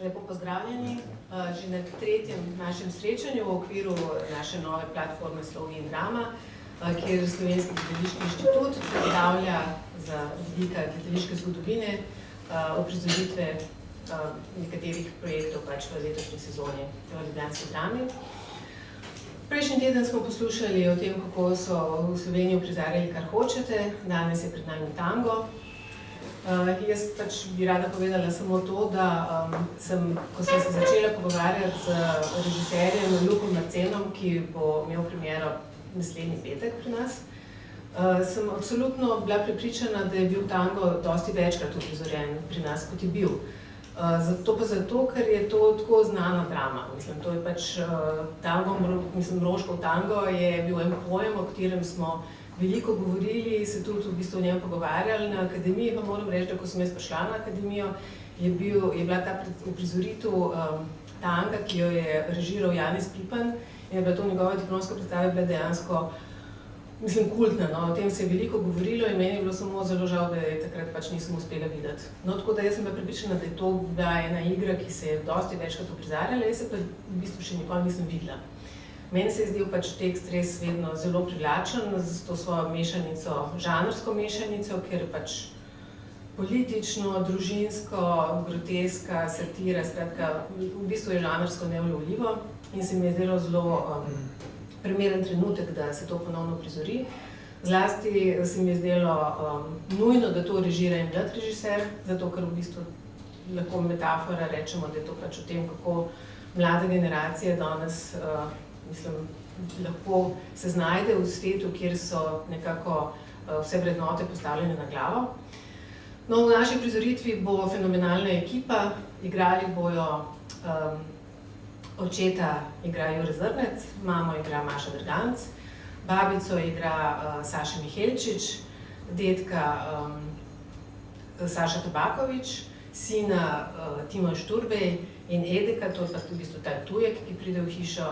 Lepo pozdravljeni že na tretjem našem srečanju v okviru naše nove platforme Slogi in drama, kjer Slovenski gledališki inštitut predstavlja za vidika gledališke zgodovine uprizoritve nekaterih projektov pač v letošnji sezoni v ljubljanski drami. Prejšnji teden smo poslušali o tem, kako so v Sloveniji uprizarjali Kar hočete, danes je pred nami tango. Jaz pač bi rada povedala samo to, da ko sem se začela pogovarjati z režiserjem Lukom Marcenom, ki bo imel premiero naslednji petek pri nas, sem absolutno bila prepričana, da je bil tango dosti večkrat uprizorjen pri nas, kot je bil. To pa zato, ker je to tako znana drama. Mislim, to je pač tango, Mroškov tango je bil en pojem, o katerem smo veliko govorili, se tudi v bistvu o njem pogovarjali na akademiji, pa moram reči, da ko sem jaz prišla na akademijo, je bila ta uprizoritev tanga, ki jo je režiral Janez Pipan, in je bila to njegova diplomska predstava, bila dejansko, mislim, kultna, no, o tem se je veliko govorilo in meni je bilo samo zelo žal, da je takrat pač nisem uspela videti. No, tako da jaz sem bila prepričana, da je to bila ena igra, ki se je dosti večkrat uprizarjala, jaz se pa v bistvu še nikoli nisem videla. Meni se je zdel pač tekst res vedno zelo privlačen z to svojo mešanico, žanrsko mešanico, ker pač politično, družinsko, groteska, satira, skratka, v bistvu je žanrsko neulovljivo in se mi je zdelo zelo primeren trenutek, da se to ponovno prizori. Zlasti se mi je zdelo nujno, da to režira en mlad režiser, zato ker v bistvu lahko metafora rečemo, da je to pač o tem, kako mlada generacija danes lahko se znajde v svetu, kjer so nekako vse vrednote postavljene na glavo. No, v naši prizoritvi bo fenomenalna ekipa, igrali bojo očeta igra Jure Zrnec, mamo igra Maša Drganc, babico igra Saša Mihelčič, dedka Saša Tabakovič, sina Timon Šturbej in Edeka, to je pa v bistvu ta tujek, ki pride v hišo,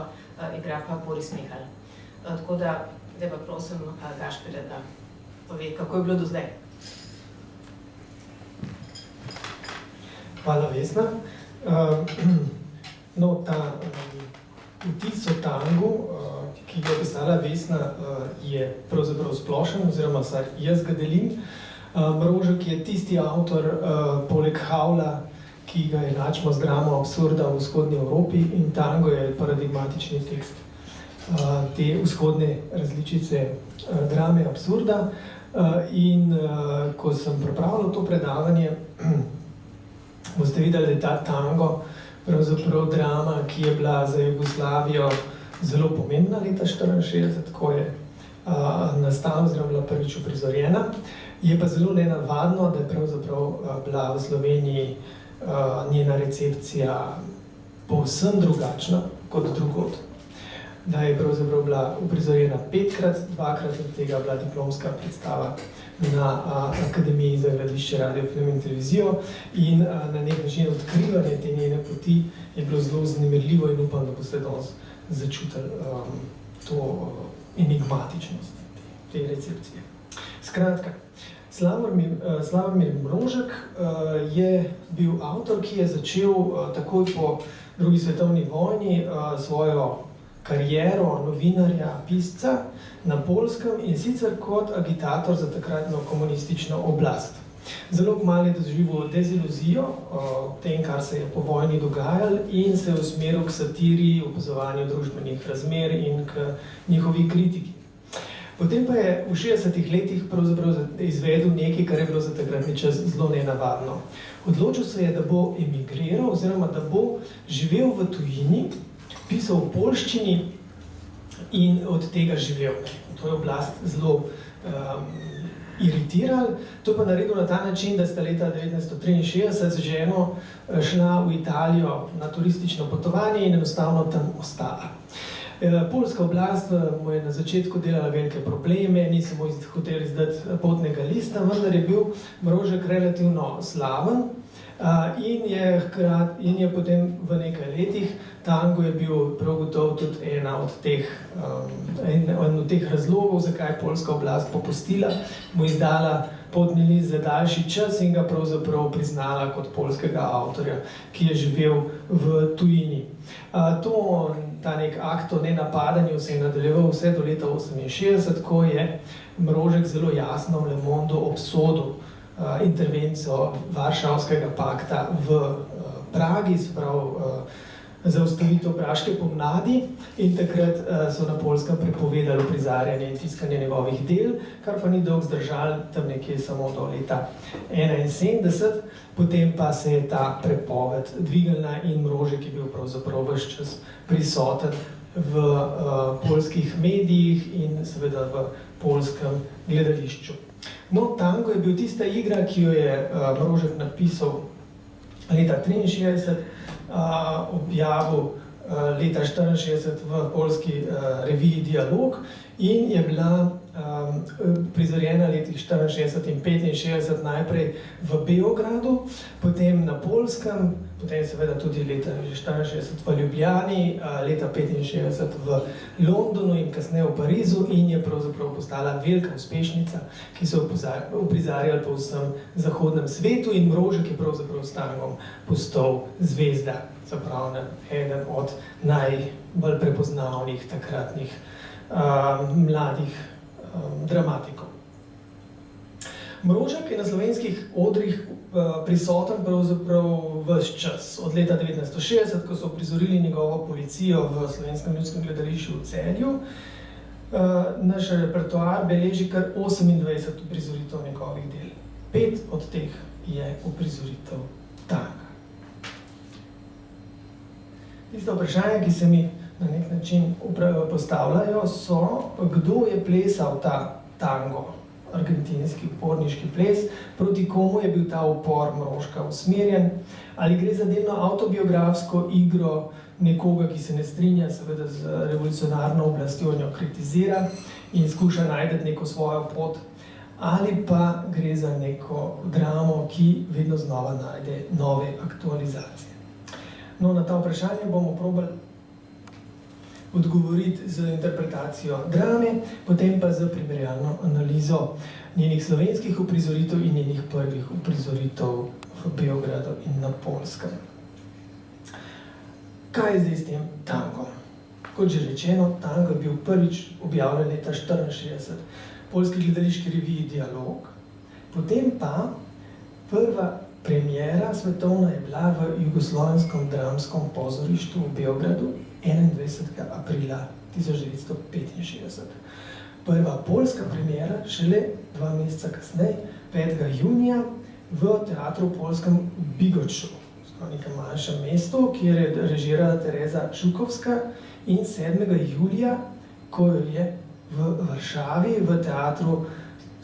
igra pa Boris Mihal. Tako da, zdaj pa prosim Gašperja, da pove, kako je bilo do zdaj. Hvala, Vesna. No, ta vtis o tangu, ki ga je pisala Vesna, je pravzaprav splošen, oziroma vsaj jaz ga delim. Mrožek je tisti avtor, poleg Havla, ki ga enačimo z dramo absurda v vzhodni Evropi, in tango je paradigmatični tekst te vzhodne različice drame absurda. In ko sem pripravljal to predavanje, boste videli, da je ta tango pravzaprav drama, ki je bila za Jugoslavijo zelo pomembna leta 1964, ko je nastala oziroma bila prvič uprizorjena. Je pa zelo nenavadno, da je pravzaprav bila v Sloveniji njena recepcija povsem drugačna kot drugod. Da je pravzaprav bila uprizorjena 5krat, 2krat od tega bila diplomska predstava na Akademiji za gledališče, radio, film in televizijo in na nek način odkrivanje te njene poti je bilo zelo vznemirljivo in upam, da boste danes začutili to enigmatičnost te recepcije. Skratka, Slavomir Mrožek je bil avtor, ki je začel takoj po drugi svetovni vojni svojo kariero novinarja, pisca na Poljskem in sicer kot agitator za takratno komunistično oblast. Zelo kmalu je doživel deziluzijo o tem, kar se je po vojni dogajalo in se je usmeril k satiri, opazovanju družbenih razmer in k njihovi kritiki. Potem pa je v 60-ih letih pravzaprav izvedel nekaj, kar je bilo za takratni čas zelo nenavadno. Odločil se je, da bo emigriral oziroma da bo živel v tujini, pisal v poljščini in od tega živel. To je oblast zelo iritiralo. To pa naredil na ta način, da sta leta 1963 z ženo šla v Italijo na turistično potovanje in enostavno tam ostala. Poljska oblast mu je na začetku delala velike probleme, niso mu hoteli izdati potnega lista, vendar je bil Mrožek relativno slaven in je potem v nekaj letih Tango je bil prav gotovo tudi en od teh razlogov, zakaj je poljska oblast popustila, mu izdala potni list za daljši čas in ga pravzaprav priznala kot poljskega avtorja, ki je živel v tujini. Ta nek akt o nenapadanju se je nadaljeval vse do leta 1968, ko je Mrožek zelo jasno v Le Mondu obsodil intervencijo Varšavskega pakta v Pragi, zaustavitev praške pomladi, in takrat so na Poljskem prepovedali uprizarjanje in tiskanje njegovih del, kar pa ni dolgo zdržalo, tam nekje samo do leta 1971, potem pa se je ta prepoved dvignila in Mrožek je bil pravzaprav ves čas prisoten v poljskih medijih in seveda v poljskem gledališču. No, Tango je bil tista igra, ki jo je Mrožek napisal leta 1963, objavil leta 1964 v poljski reviji Dialog in je bila prizorjena letih 1964 in 1965 najprej v Beogradu, potem na Poljskem, potem seveda tudi leta 1964 v Ljubljani, leta 1965 v Londonu in kasneje v Parizu in je pravzaprav postala velika uspešnica, ki so jo uprizarjali po vsem zahodnem svetu in Mrožek je pravzaprav s Tangom postal zvezda, se pravi eden od najbolj prepoznavnih takratnih mladih dramatikov. Mrožek je na slovenskih odrih prisoten pravzaprav ves čas. Od leta 1960, ko so prizorili njegovo Policijo v Slovenskem ljudskem gledališču v Celju, naš repertoar beleži kar 28 uprizoritev njegovih del. 5 od teh je uprizoritev Tanga. Tiste vprašanja, ki se mi na nek način postavljajo, so, kdo je plesal ta tango, argentinski uporniški ples, proti komu je bil ta upor Mrožka usmerjen, ali gre za delno avtobiografsko igro nekoga, ki se ne strinja seveda z revolucionarno oblastjo, njo kritizira in skuša najti neko svojo pot, ali pa gre za neko dramo, ki vedno znova najde nove aktualizacije. No, na ta vprašanje bomo probali odgovoriti z interpretacijo drame, potem pa z primerjalno analizo njenih slovenskih uprizoritev in njenih prvih uprizoritev v Beogradu in na Poljskem. Kaj je zdaj s tem tangom? Kot že rečeno, tango je bil prvič objavljen leta 1964 v poljski gledališki reviji Dialog, potem pa prva premiera svetovna je bila v Jugoslovenskem dramskem pozorišču v Beogradu 21. aprila 1965. Prva poljska premiera šele 2 meseca kasneje, 5. junija, v teatru poljskem Bigotšu, v nekem manjšem mestu, kjer je režirala Tereza Žukovska, in 7. julija, ko je v Varšavi v teatru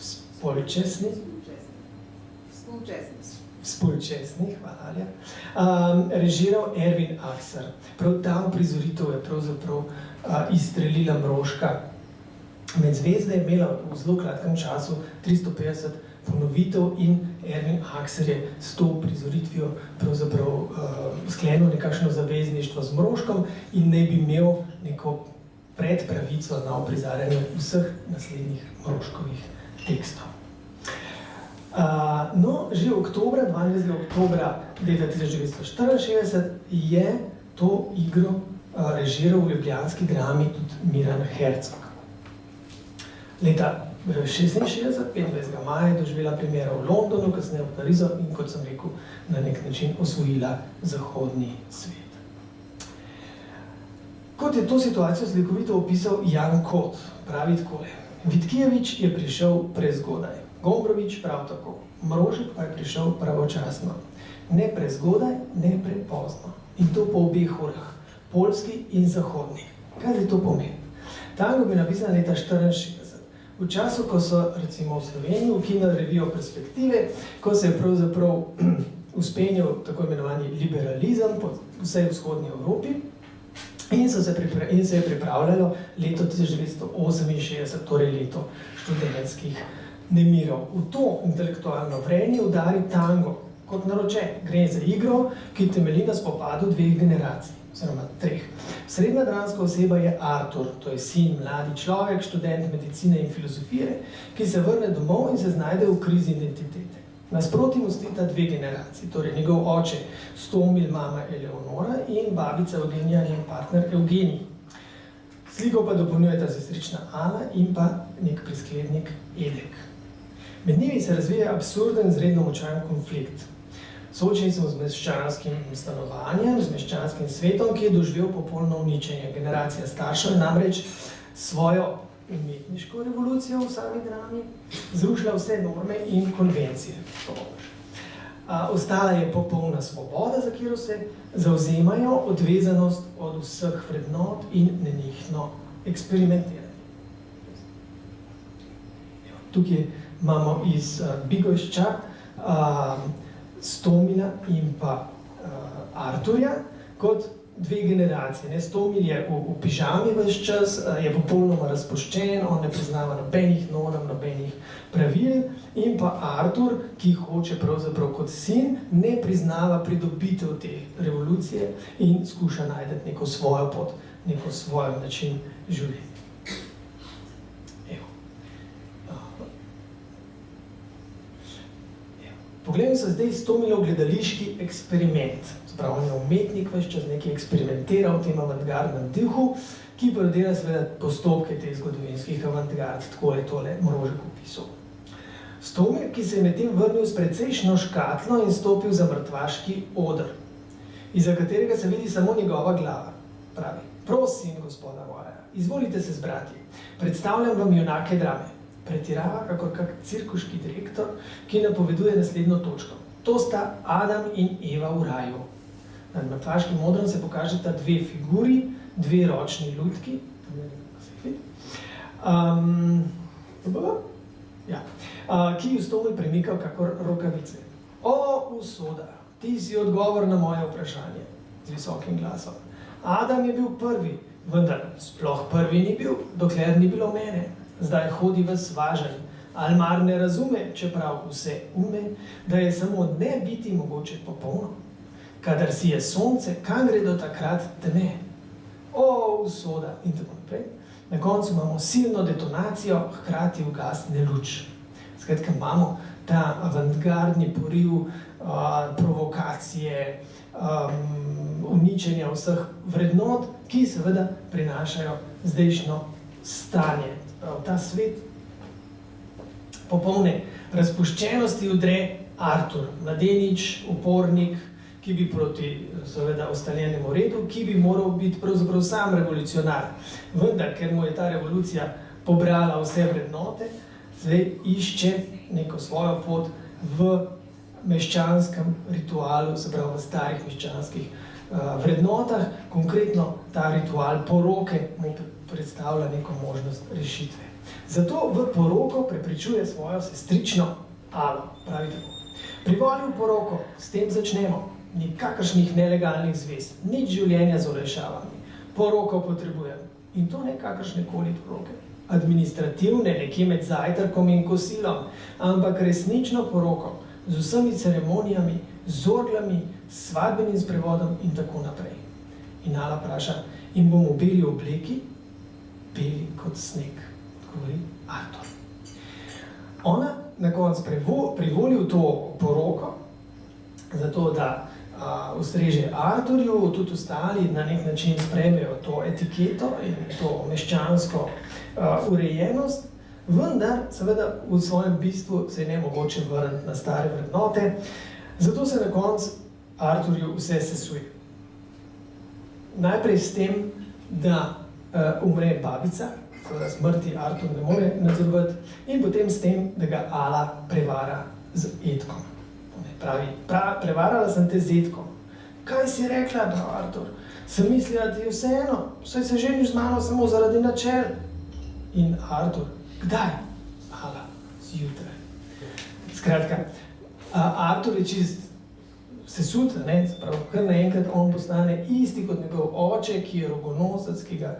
Spolčesni, režiral Ervin Akser. Prav ta uprizoritev je pravzaprav izstrelila Mrožka med zvezde, je imela v zelo kratkem času 350 ponovitev in Ervin Akser je s to uprizoritvijo pravzaprav sklenil nekakšno zavezništvo z Mrožkom in naj bi imel neko predpravico na uprizarjanje vseh naslednjih Mrožkovih tekstov. No, že oktobra, 12. oktobra leta 1964 je to igro režiral v ljubljanski drami tudi Miran Herzog. Leta 1966, 25. maja, je doživela premiero v Londonu, kasneje v Parizu in, kot sem rekel, na nek način osvojila zahodni svet. Kot je to situacijo slikovito opisal Jan Kot, pravi takole: Vitkijevič je prišel prezgodaj, Gombrovič prav tako, Mrožek pa je prišel pravočasno. Ne prezgodaj, ne prepozno. In to po obeh urah, poljski in zahodni. Kaj zdaj to pomeni? Tango bi napisan leta 1964. V času, ko so recimo v Sloveniji ukinili revijo Perspektive, ko se je pravzaprav uspenil tako imenovani liberalizem po vsej vzhodni Evropi in se je pripravljalo leto 1968, torej leto študentskih nemirov. V to intelektualno vrenje udari tango kot naročen. Gre za igro, ki temelji na spopadu dveh generacij. oziroma 3. Srednja dramska oseba je Artur, to je sin, mladi človek, študent medicine in filozofije, ki se vrne domov in se znajde v krizi identitete. Nasproti mu stojita 2 generaciji, torej njegov oče Stomil, mama Eleonora in babica Eugenija, njen partner Evgenij. Sliko pa dopolnjujeta sestrična Ana in pa nek prisklednik Edek. Med njimi se razvija absurden, izredno močan konflikt. Soočeni smo z meščanskim stanovanjem, z meščanskim svetom, ki je doživel popolno uničenje. Generacija staršev je namreč svojo umetniško revolucijo v sami drami zrušila vse norme in konvencije. Ostala je popolna svoboda, za katero se zavzemajo, odvezanost od vseh vrednot in nenehno eksperimentiranje. Tukaj imamo iz Bigojšča Stomila in pa Arturja kot 2 generacije. Stomil je v pižami ves čas, je popolnoma razpuščen, on ne priznava nobenih norm, nobenih pravil, in pa Artur, ki hoče pravzaprav kot sin, ne priznava pridobitev te revolucije in skuša najti neko svojo pot, neko svoj način življenja. Poglejmo se zdaj Stomilov gledališki eksperiment. Spravo, on je umetnik, ves čas nekaj eksperimentira v tem avantgardnem duhu, ki parodira seveda postopke teh zgodovinskih avantgard, tako je tole Mrožek opisal. Stomil, ki se je medtem vrnil s precejšnjo škatlo in stopil za mrtvaški oder, izza katerega se vidi samo njegova glava. Pravi: prosim, gospoda moja, izvolite se zbrati, predstavljam vam junake drame. Pretirava kakor kak cirkuški direktor, ki napoveduje naslednjo točko. To sta Adam in Eva v raju. Nad mrtvaškim odrom se pokažeta 2 figuri, 2 ročni lutki, ki ju Stomil premikal kakor rokavice. O, usoda, ti si odgovor na moje vprašanje, z visokim glasom. Adam je bil prvi, vendar sploh prvi ni bil, dokler ni bilo mene. Zdaj hodi ves važen, ali mar ne razume, čeprav vse ume, da je samo ne biti mogoče popolno. Kadar si je sonce, kam gre do takrat teme? O, usoda, in tako naprej. Na koncu imamo silno detonacijo, hkrati ugasne luč. Skratka, imamo ta avantgardni poriv, provokacije, uničenja vseh vrednot, ki seveda prinašajo zdajšnjo stanje. Ta svet popolne razpuščenosti udre Artur, mladenič, upornik, ki bi proti seveda ustaljenemu redu, ki bi moral biti pravzaprav sam revolucionar. Vendar, ker mu je ta revolucija pobrala vse vrednote, zdaj išče neko svojo pot v meščanskem ritualu, se pravi v starih meščanskih vrednotah. Konkretno ta ritual poroke mu predstavlja neko možnost rešitve. Zato v poroko prepričuje svojo sestrično Alo. Pravi tako: privoli v poroko, s tem začnemo. Nikakršnih nelegalnih zvez, nič življenja z olajšavami. Poroko potrebujem. In to ne kakršne koli poroke. Administrativne, nekje med zajtrkom in kosilom, ampak resnično poroko, z vsemi ceremonijami, z orglami, s svadbenim sprevodom in tako naprej. In Ala vpraša: in bomo v beli obleki? Beli kot sneg, govori Artur. Ona na koncu privoli v to poroko, zato da ustreže Arturju, tudi ostali na nek način sprejmejo to etiketo in to meščansko urejenost, vendar seveda v svojem bistvu se je nemogoče vrniti na stare vrednote, zato se na koncu Arturju vse sesuje. Najprej s tem, da umre babica, seveda smrti Artur ne more nadzorovati, in potem s tem, da ga Ala prevara z Edkom. Pravi: prevarala sem te z Edkom. Kaj si rekla, prav Artur? Sem mislila, da ti je vseeno, saj se ženiš z mano samo zaradi načel. In Artur: kdaj? Ala: zjutraj. Skratka, Artur je čist sesut, kar naenkrat on postane isti kot njegov oče, ki je rogonosec, ki ga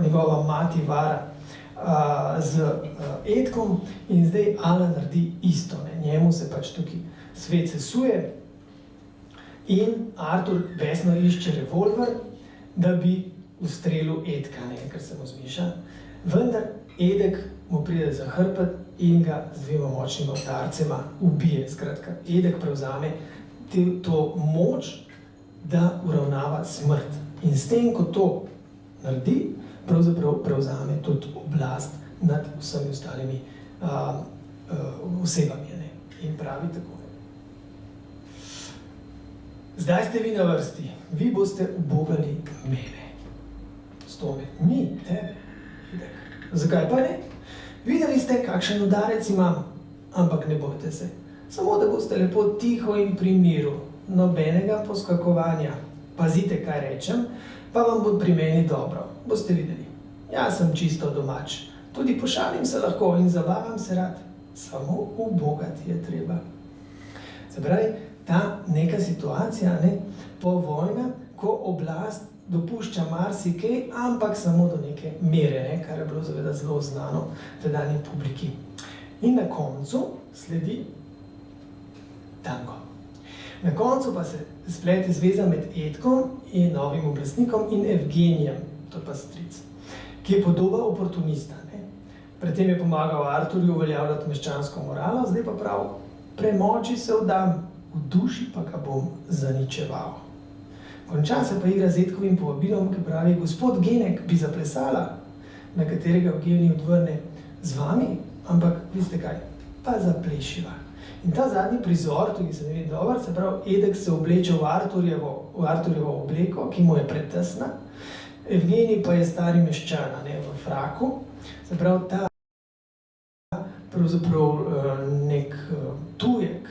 njegova mati vara z Edkom, in zdaj Ala naredi isto. Njemu se pač tukaj svet sesuje in Artur besno išče revolver da bi ustrelil Edka, ne, ker se mu zmeša. Vendar Edek mu pride za hrbet in ga z dvema močnima udarcema ubije. Skratka, Edek prevzame to moč, da uravnava smrt. In s tem, ko to naredi, pravzaprav prevzame tudi oblast nad vsemi ostalimi osebami. Ne? In pravi tako. Zdaj ste vi na vrsti. Vi boste ubogali mene. Stome. Mi, tebe. Edek. Zakaj pa ne? Videli ste, kakšen udarec imam, ampak ne bojte se. Samo da boste lepo tiho in pri miru. Nobenega poskakovanja. Pazite, kaj rečem, pa vam bo pri meni dobro. Boste videli. Jaz sem čisto domač. Tudi pošalim se lahko in zabavam se rad. Samo ubogati je treba. Se pravi, ta neka situacija, ne, povojna, ko oblast dopušča marsikaj, ampak samo do neke mere, ne, kar je bilo seveda zelo znano tedanji publiki. In na koncu sledi tango. Na koncu pa se splete zveza med Edkom in novim oblastnikom in Evgenijem, to je pa stric, ki je podoba oportunista. Ne. Predtem je pomagal Arturju uveljavljati meščansko moralo, zdaj pa prav, premoči se vdam, v duši pa ga bom zaničeval. Konča se pa igra z Edkovim povabilom, ki pravi, gospod Genek bi zaplesala, na katerega Evgenij odvrne z vami, ampak veste kaj, pa zaplešiva. In ta zadnji prizor, tudi se ne vidi dober, se pravi, Edek se obleče v Arturjevo obleko, ki mu je pretesna, Evgenij pa je stari meščan, ne, v fraku, se pravi, ta pravzaprav nek tujek,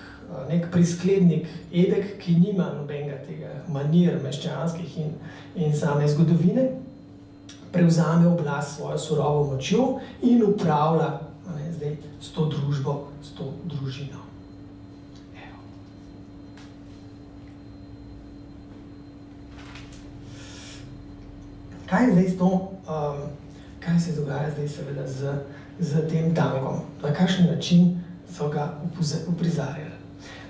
nek prisklednik Edek, ki nima nobenega tega manir meščanskih in same zgodovine, prevzame oblast svojo surovo močjo in upravlja, ne, zdaj, s to družbo, s to družino. Evo. Kaj je zdaj s to, kaj se dogaja zdaj seveda z tem tangom? Na kakšen način so ga uprizarjali?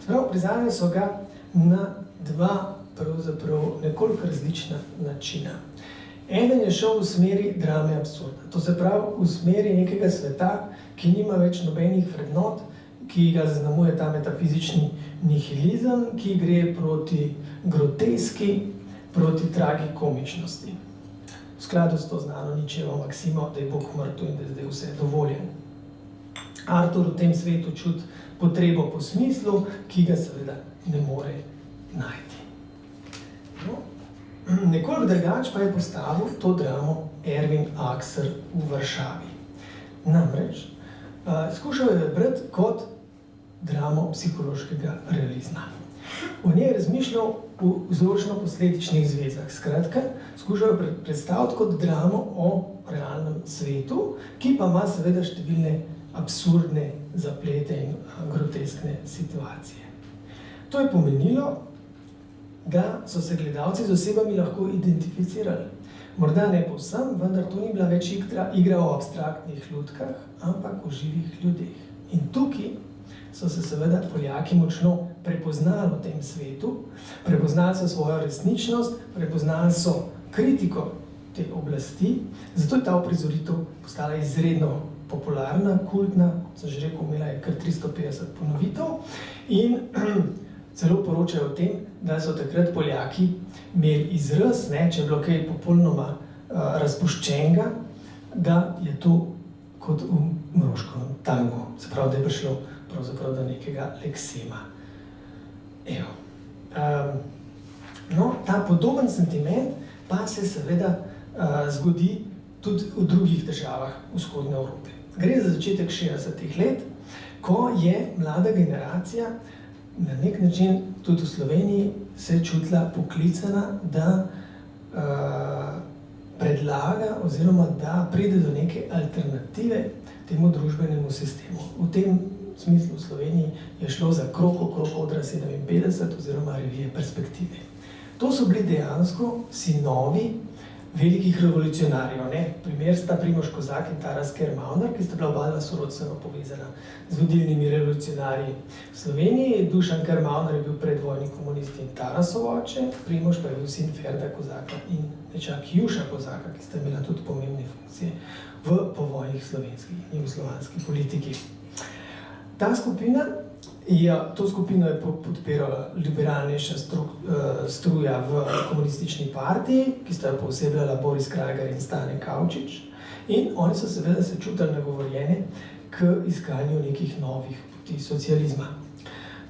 Sprav, prizarjali so ga na dva pravzaprav nekoliko različna načina. Eden je šel v smeri drame absurda, to se pravi v smeri nekega sveta, ki nima več nobenih vrednot, ki ga zaznamuje ta metafizični nihilizem, ki gre proti groteski, proti tragikomičnosti. V skladu s to znano Nietzschejevo maksimo, da je Bog mrtev in da je zdaj vse dovoljen. Artur v tem svetu čuti potrebo po smislu, ki ga seveda ne more najti. No, nekoliko drugače pa je postavil to dramo Ervin Akser v Varšavi. Namreč, skušal je brati kot dramo psihološkega realizma. V njej je razmišljal v vzročno-posledičnih zvezah. Skratka, skušal je predstaviti kot dramo o realnem svetu, ki pa ima seveda številne absurdne zaplete in groteskne situacije. To je pomenilo, da so se gledalci z osebami lahko identificirali. Morda ne povsem, vendar to ni bila več igra o abstraktnih lutkah, ampak o živih ljudeh. In tukaj so se seveda Poljaki močno prepoznali v tem svetu, prepoznali so svojo resničnost, prepoznali so kritiko te oblasti, zato je ta uprizoritev postala izredno popularna, kultna, kot sem že rekel, imela je kar 350 ponovitev in celo poročajo o tem, da so takrat Poljaki imeli izraz, ne, če je bilo kaj popolnoma razpuščenega, da je to kot v moroškem tangu, se pravi, da je prišlo pravzaprav do nekega leksema. Evo. No, ta podoben sentiment pa se seveda zgodi tudi v drugih državah vzhodne Evrope. Gre za začetek 60-ih let, ko je mlada generacija na nek način tudi v Sloveniji se čutila poklicana, da predlaga oziroma da pride do neke alternative temu družbenemu sistemu. V tem smislu v Sloveniji je šlo za Kroko odra 57 oziroma revije Perspektive. To so bili dejansko sinovi velikih revolucionarjev. Primer sta Primož Kozak in Taras Kermauner, ki sta bila oba sorodstveno povezana z vodilnimi revolucionarji v Sloveniji. Dušan Kermauner je bil predvojni komunist in Tarasov oče, Primož pa je bil sin Ferda Kozaka in nečak Juša Kozaka, ki sta imela tudi pomembne funkcije v povojnih slovenskih in jugoslovanski politiki. To skupino je podpirala liberalnejša struja v komunistični partiji, ki sta jo poosebljala Boris Krajgar in Stane Kavčič. In oni so seveda se čutili nagovorjeni k iskanju nekih novih poti socializma.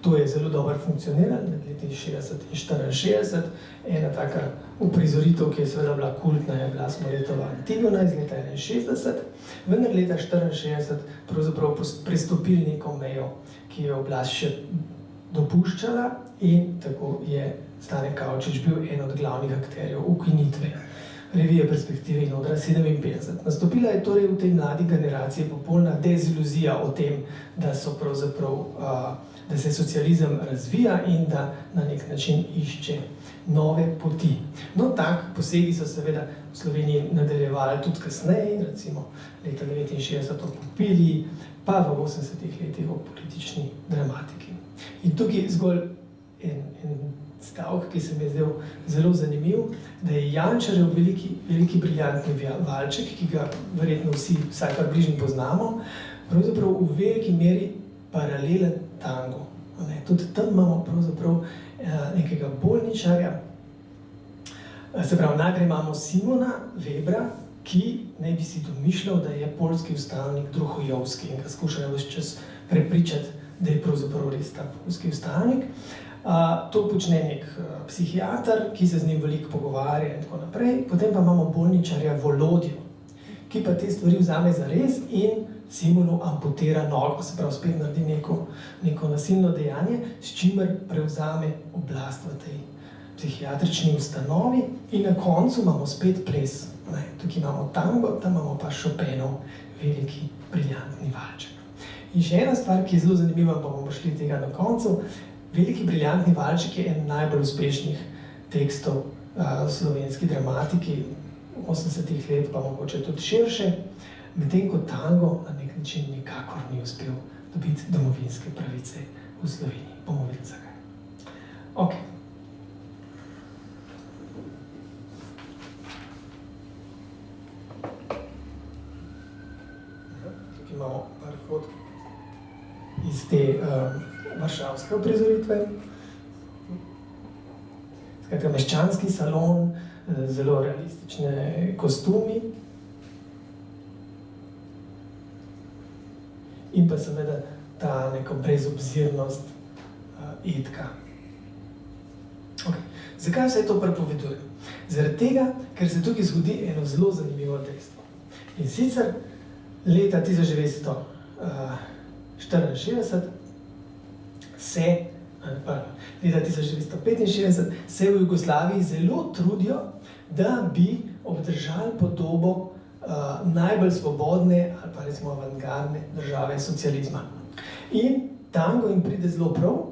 To je zelo dobro funkcioniralo med leti 60 in 64. Ena taka uprizoritev, ki je seveda bila kultna, je bila Smoletova Antigona iz leta 61. Vendar leta 64 pravzaprav prestopili neko mejo, ki je oblast še dopuščala, in tako je Stane Kavčič bil en od glavnih akterjev ukinitve revije Perspektive in Odra 57. Nastopila je torej v tej mladi generaciji popolna deziluzija o tem, da da se socializem razvija in da na nek način išče nove poti. No, tak posegi so seveda v Sloveniji nadaljevali tudi kasneje, recimo leta 1969 o Pupili, pa v 80-ih letih o politični dramatiki. In tukaj zgolj en stavek, ki se mi je zdel zelo zanimiv, da je Jančarjev veliki briljantni valček, ki ga verjetno vsi vsaj približno poznamo, pravzaprav v veliki meri paralelen tango. Tudi tam imamo pravzaprav nekega bolničarja. Se pravi, najprej imamo Simona Webra, ki naj bi si domišljal, da je poljski ustavnik Druhojevski in ga skušajo ves čas prepričati, da je pravzaprav res ta poljski ustavnik. To počne nek psihiater, ki se z njim veliko pogovarja in tako naprej. Potem pa imamo bolničarja Volodjo, ki pa te stvari vzame zares in Simonu amputira nogo, se pravi, spet naredi neko nasilno dejanje, s čimer prevzame oblast v tej psihiatrični ustanovi in na koncu imamo spet ples. Tukaj imamo tango, tam imamo pa Chopinov veliki, briljantni valček. In še ena stvar, ki je zelo zanimiva, pa bomo šli tega na koncu. Veliki, briljantni valček je en najbolj uspešnih tekstov v slovenski dramatiki, 80-ih let pa mogoče tudi širše, medtem ko tango na nek način nikakor ni uspel dobiti domovinske pravice v Sloveniji. Bomo videli zakaj. Ok. Tukaj imamo par fotk iz te varšavske uprizoritve. Skratka, meščanski salon, zelo realistične kostumi. In pa seveda ta neka brezobzirnost Edka. Okay. Zakaj vse to prepovedujem? Zaradi tega, ker se tukaj zgodi eno zelo zanimivo dejstvo. In sicer leta 1964 leta 1965 se v Jugoslaviji zelo trudijo, da bi obdržali podobo najbolj svobodne ali pa recimo avantgardne države socializma. In tango jim pride zelo prav,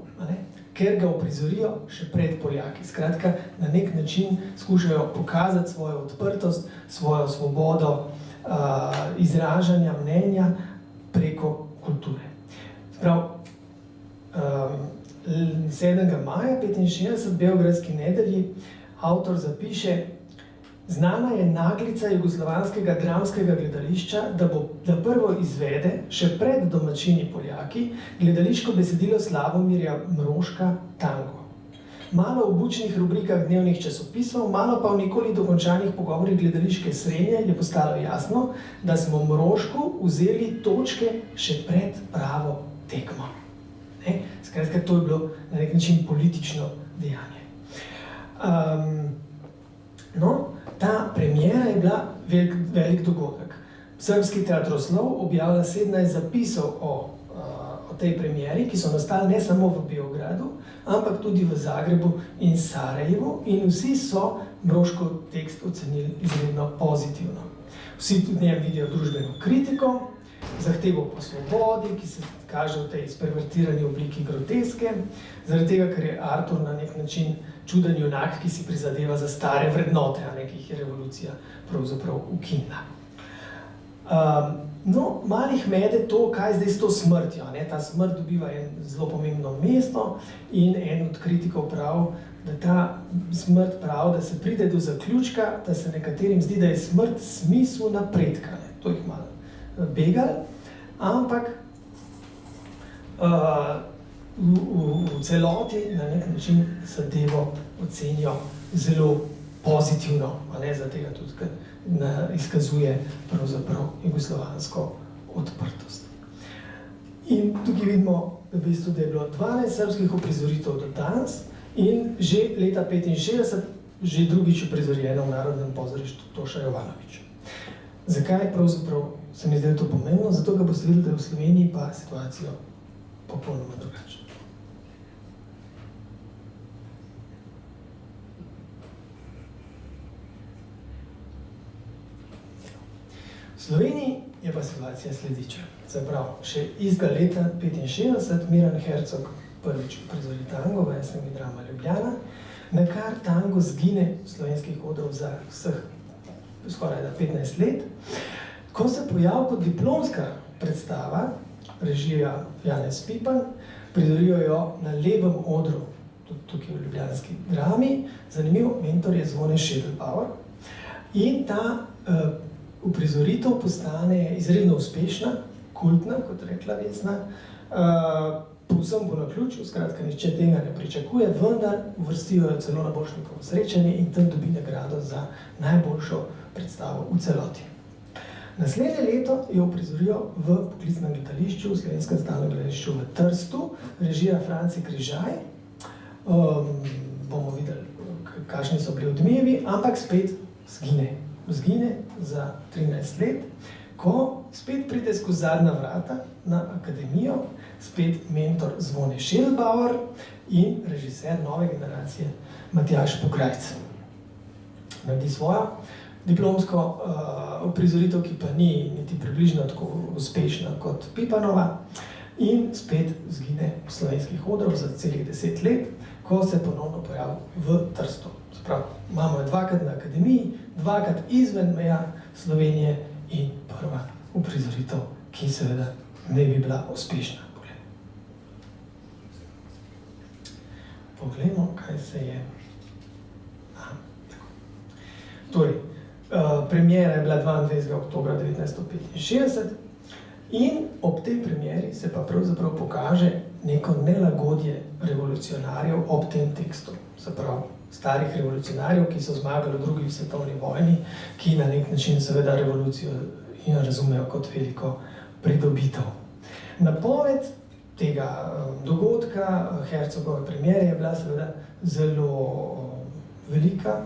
ker ga uprizorijo še pred Poljaki. Skratka, na nek način skušajo pokazati svojo odprtost, svojo svobodo izražanja mnenja preko kulture. Sprav, 7. maja 1965 v Beogradski nedelji avtor zapiše: znana je naglica jugoslovanskega dramskega gledališča, da prvo izvede, še pred domačini Poljaki, gledališko besedilo Slavomirja Mroška Tango. Malo v bučnih rubrikah dnevnih časopisov, malo pa v nikoli dokončanih pogovorih gledališke srenje je postalo jasno, da smo Mrošku vzeli točke še pred pravo tekmo. Skratka, to je bilo na nek način politično dejanje. Ta premiera je bila velik dogodek. Srbski teatroslov objavlja 17 zapisov o tej premieri, ki so nastali ne samo v Beogradu, ampak tudi v Zagrebu in Sarajevu, in vsi so Mroškov tekst ocenili izredno pozitivno. Vsi tudi v njem vidijo družbeno kritiko, zahtevo po svobodi, ki se kaže v tej spervertirani obliki groteske, zaradi tega, ker je Artur na nek način čuden junak, ki si prizadeva za stare vrednote, ki jih je revolucija pravzaprav ukinila. No, malih mede to, kaj zdaj s to smrtjo. Ta smrt dobiva en zelo pomembno mesto in en od kritikov prav, da ta smrt prav, da se pride do zaključka, da se nekaterim zdi, da je smrt smisel napredka. To jih malo begali, ampak v celoti na nek način zadevo ocenijo zelo pozitivno, za tega tudi, ker izkazuje pravzaprav jugoslovansko odprtost. In tukaj vidimo, da je bilo 12 srbskih uprizoritev do danes in že leta 1965 že drugič uprizorjeno v Narodnem pozorišču Toša Jovanovića. Zakaj pravzaprav se mi zdaj to pomembno? Zato, ga boste videli, da je v Sloveniji pa situacijo popolnoma drugačna. V Sloveniji je pa situacija sledeča. Zaprav, še istega leta 1965 Miran Hercog prvič uprizori tango v Vesnem drama Ljubljana, na kar tango zgine slovenskih odrov za vseh skoraj 15 let. Ko se pojavi kot diplomska predstava, režija Janez Pipan, prizorijo jo na levem odru, tukaj v ljubljanski drami. Zanimiv mentor je Zvone Schädelbauer. In ta uprizoritev postane izredno uspešna, kultna, kot rekla Vesna, povsem po naključju, skratka, nihče tega ne pričakuje, vendar uvrstijo jo celo na Borštnikovo srečanje in tam dobi nagrado za najboljšo predstavo v celoti. Naslednje leto jo uprizorijo v poklicnem gledališču, v Slovenskem stalnem gledališču v Trstu, režira Franci Križaj. Bomo videli, kakšni so bili odmevi, ampak spet zgine. Zgine za 13 let, ko spet pride skozi zadnja vrata na akademijo, spet mentor Zvone Schädelbauer in režiser nove generacije Matjaž Pokrajc. Naredi svojo diplomsko uprizoritev, ki pa ni niti približno tako uspešna kot Pipanova, in spet zgine slovenskih odrov za celih 10 let, ko se ponovno pojavi v Trstu. Sprav, imamo jo dvakrat na akademiji, dvakrat izven meja Slovenije in prva uprizoritev, ki seveda ne bi bila uspešna. Poglejmo, kaj se je... Torej, premiera je bila 22. oktobra 1965 in ob tej premieri se pa pravzaprav pokaže neko nelagodje revolucionarjev ob tem tekstu. Se pravi, starih revolucionarjev, ki so zmagali v drugi svetovni vojni, ki na nek način seveda revolucijo razumejo kot veliko pridobitev. Napoved tega dogodka, Hercogove premiere, je bila seveda zelo velika,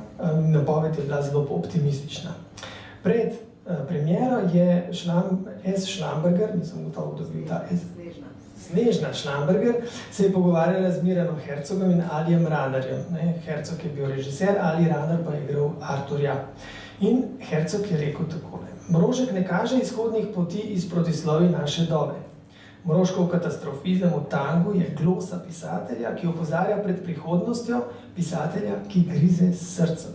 napoved je bila zelo optimistična. Pred premiero je S. Schlamberger, nisem gotovo dobil ta S. Snežna Schlamberger, se je pogovarjala z Miranom Hercogom in Alijem Ranarjem. Hercog je bil režiser, Ali Ranar pa je igral Arturja. In Hercog je rekel takole: Mrožek ne kaže izhodnih poti iz protislovij naše dobe. Mrožkov katastrofizem v tangu je glosa pisatelja, ki opozarja pred prihodnostjo, pisatelja, ki grize s srcem.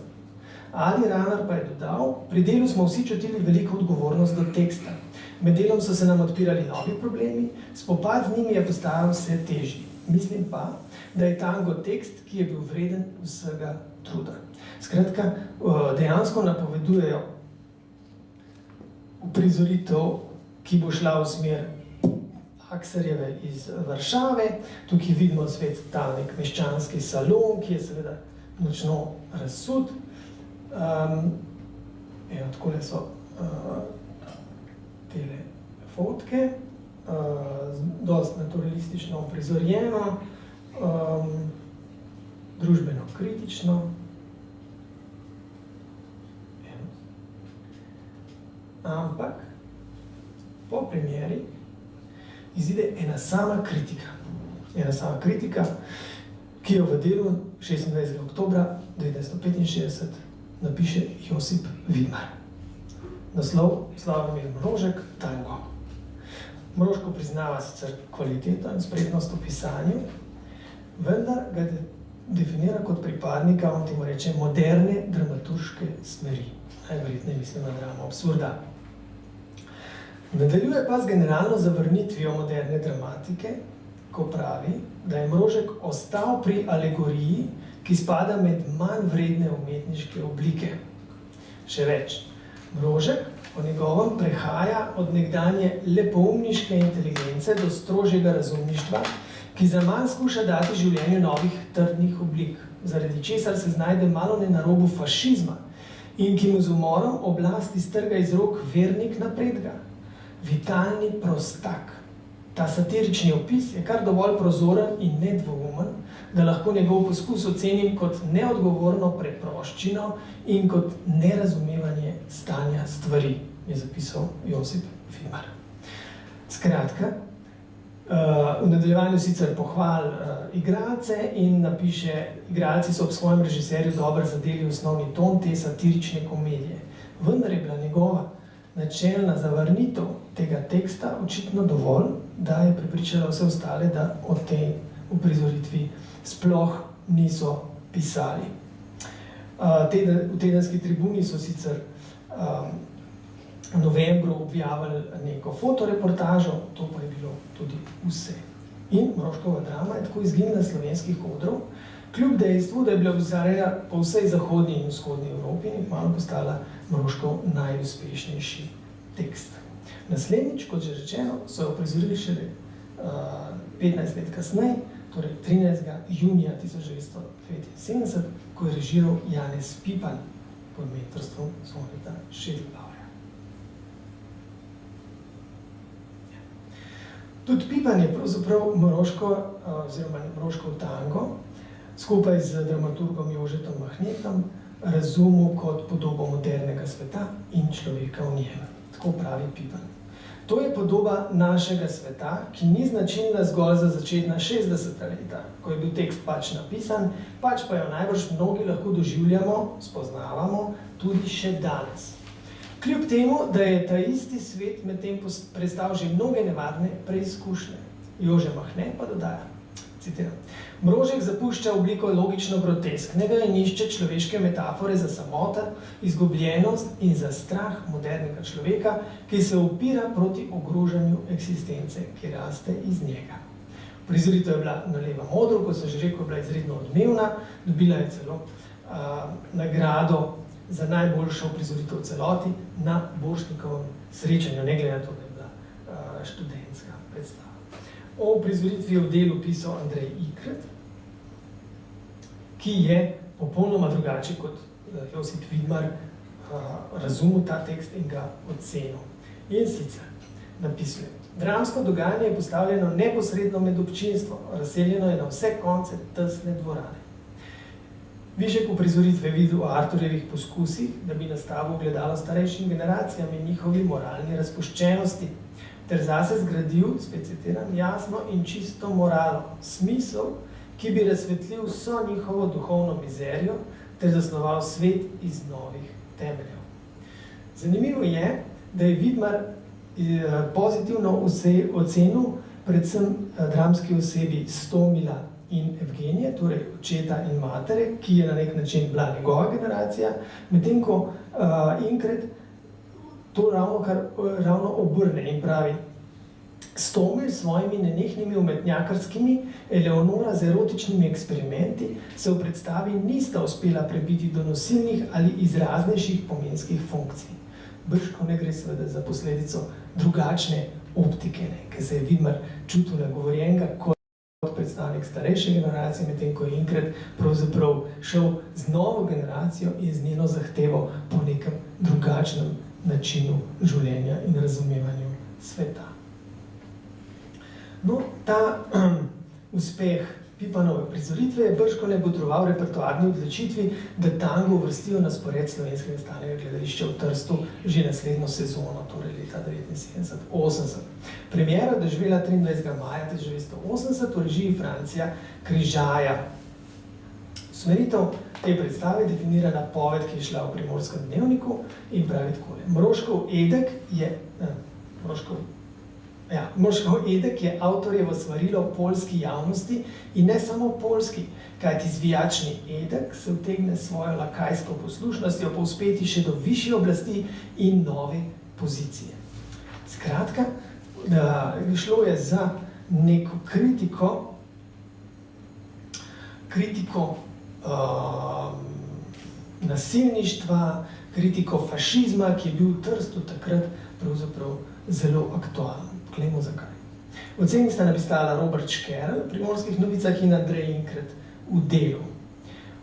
Ali Ranar pa je dodal: pri delu smo vsi čutili veliko odgovornost do teksta. Med delom so se nam odpirali novi problemi, spopad z njimi je postajal vse težji. Mislim pa, da je tango tekst, ki je bil vreden vsega truda. Skratka, dejansko napovedujejo uprizoritev, ki bo šla v smer Akserjeve iz Varšave. Tukaj vidimo svet ta nek meščanski salon, ki je seveda močno razsut. Evo, takole so tele fotke, dosti naturalistično uprizorjeno, družbeno kritično. Ampak po premieri izide ena sama kritika. Ena sama kritika, ki jo v delu 26. oktobra 1965 napiše Josip Vidmar. Naslov Slavomir Mrožek, tango. Mrožko priznava sicer kvaliteto in spretnost v pisanju, vendar ga definira kot pripadnika, on temu reče, moderne dramaturške smeri. Najverjetneje mislim na dramo absurda. Nadaljuje pa z generalno zavrnitvijo moderne dramatike, ko pravi, da je Mrožek ostal pri alegoriji, ki spada med manj vredne umetniške oblike. Še več, Mrožek po njegovem prehaja od nekdanje lepoumniške inteligence do strožjega razumništva, ki zaman skuša dati življenju novih trdnih oblik, zaradi česar se znajde malone na robu fašizma in ki mu z umorom oblast iztrga iz rok vernik napredka. Vitalni prostak. Ta satirični opis je kar dovolj prozoren in nedvoumen, da lahko njegov poskus ocenim kot neodgovorno preproščino in kot nerazumevanje stanja stvari, je zapisal Josip Vidmar. Skratka, v nadaljevanju sicer pohval igralce in napiše, igralci so ob svojem režiserju dobro zadeli osnovni ton te satirične komedije. Vendar je bila njegova načelna zavrnitev tega teksta očitno dovolj, da je prepričala vse ostale, da o tej uprizoritvi sploh niso pisali. V tedenski Tribuni so sicer v novembru objavili neko fotoreportažo, to pa je bilo tudi vse. In Mrožkova drama je tako izginila slovenskih odrov, kljub dejstvu, da je bila ustvarjena po vsej zahodni in vzhodni Evropi in malo postala Mrožkov najuspešnejši tekst. Naslednjič, kot že rečeno, so jo uprizorili šele 15 let kasneje, torej 13. junija 1979, ko je režiral Janez Pipan pod mentorstvom Zvoneta Schädelbauerja. Tudi Pipan je pravzaprav Mrožkov tango skupaj z dramaturgom Jožetom Mahnetom razumel kot podobo modernega sveta in človeka v njem. Tako pravi Pipan. To je podoba našega sveta, ki ni značilna zgolj za začetna 60. leta, ko je bil tekst pač napisan, pač pa jo najbrž mnogi lahko doživljamo, spoznavamo tudi še danes. Kljub temu, da je ta isti svet medtem prestal že mnoge nevarne preizkušnje. Jože Mahne pa dodaja, citiram, Mrožek zapušča obliko logično grotesknega in išče človeške metafore za samoto, izgubljenost in za strah modernega človeka, ki se upira proti ogrožanju eksistence, ki raste iz njega. Prizoritev je bila na Levem odru, kot sem že rekel, je bila izredno odmevna, dobila je celo nagrado za najboljšo prizoritev celoti na Borštnikovem srečanju, ne glede na to, da je bila študentska predstava. O prizoritvi je v delu pisal Andrej Ikret, ki je popolnoma drugače kot Josip Vidmar razumel ta tekst in ga ocenil. In sicer napisuje, dramsko dogajanje je postavljeno neposredno med občinstvo, razseljeno je na vse konce tesne dvorane. Višek uprizoritve je videl o Arturjevih poskusih, da bi nastavil gledalo starejšim generacijam in njihovi moralni razpuščenosti, ter zase zgradil, spet citiram, jasno in čisto moralo, smisel, ki bi razsvetlil vso njihovo duhovno mizerijo, ter zasnoval svet iz novih temeljev. Zanimivo je, da je Vidmar pozitivno ocenil predvsem dramski osebi Stomila in Evgenije, torej očeta in matere, ki je na nek način bila njegova generacija, medtem ko Inkret to ravno obrne in pravi, Stomil s svojimi nenehnimi umetnjakarskimi, Eleonora z erotičnimi eksperimenti se v predstavi nista uspela prebiti do nosilnih ali izraznejših pomenskih funkcij. Brško ne gre seveda za posledico drugačne optike, ker se je Vidmar čutil nagovorjenega kot predstavnik starejše generacije, medtem ko je Inkret pravzaprav šel z novo generacijo in z njeno zahtevo po nekem drugačnem načinu življenja in razumevanju sveta. No, ta uspeh Pipanove prizoritve je bržkone botroval repertoarni odločitvi, da tango uvrstijo na spored Slovenskega stalnega gledališča v Trstu že naslednjo sezono, torej leta 1979-80. Premiera doživela 23. maja 1980 v režiji Francija Križaja. Usmeritev te predstave definira napoved, ki je šla v Primorskem dnevniku in pravi takole. Mrožkov edek je, Mrožkov Ja, Mrožkov Edek je avtorjevo svarilo poljski javnosti in ne samo poljski, kajti zvijačni Edek se utegne svojo lakajsko poslušnostjo povzpeti še do višje oblasti in nove pozicije. Skratka, šlo je za neko kritiko nasilništva, kritiko fašizma, ki je bil v Trstu takrat pravzaprav zelo aktualen. Poglejmo zakaj. V oceni sta napisala Robert Škerl v Primorskih novicah in Andrej Inkret v Delu.